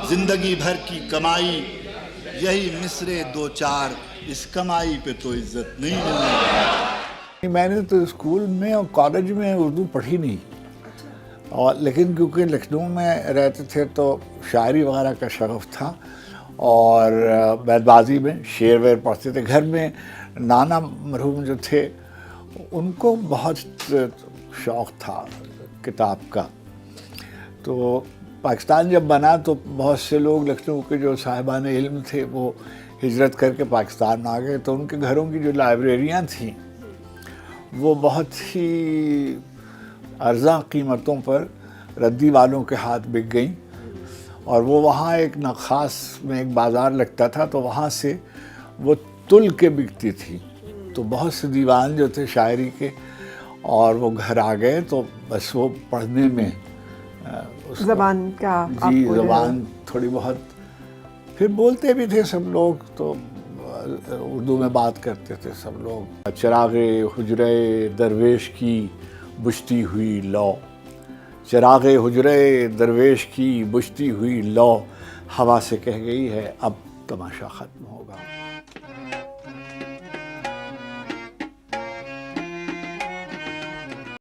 زندگی بھر کی کمائی یہی مصرے دو چار، اس کمائی پہ تو عزت نہیں ملنے۔ میں نے تو اسکول میں اور کالج میں اردو پڑھی نہیں، اور لیکن کیونکہ لکھنؤ میں رہتے تھے تو شاعری وغیرہ کا شغف تھا، اور بیت بازی میں شعر ویر پڑھتے تھے گھر میں۔ نانا مرحوم جو تھے ان کو بہت شوق تھا کتاب کا، تو پاکستان جب بنا تو بہت سے لوگ لکھنؤ کے جو صاحبان علم تھے وہ ہجرت کر کے پاکستان آ گئے، تو ان کے گھروں کی جو لائبریریاں تھیں وہ بہت ہی ارزاں قیمتوں پر ردی والوں کے ہاتھ بک گئیں، اور وہ وہاں ایک نخاس میں ایک بازار لگتا تھا تو وہاں سے وہ تل کے بکتی تھی، تو بہت سے دیوان جو تھے شاعری کے، اور وہ گھر آ گئے تو بس وہ پڑھنے میں زبان کا جی زبان تھوڑی بہت، پھر بولتے بھی تھے سب لوگ تو اردو میں بات کرتے تھے سب لوگ۔ چراغ حجرہ درویش کی بجھتی ہوئی لو، چراغ حجرہ درویش کی بجھتی ہوئی لو، ہوا سے کہہ گئی ہے اب تماشا ختم ہوگا۔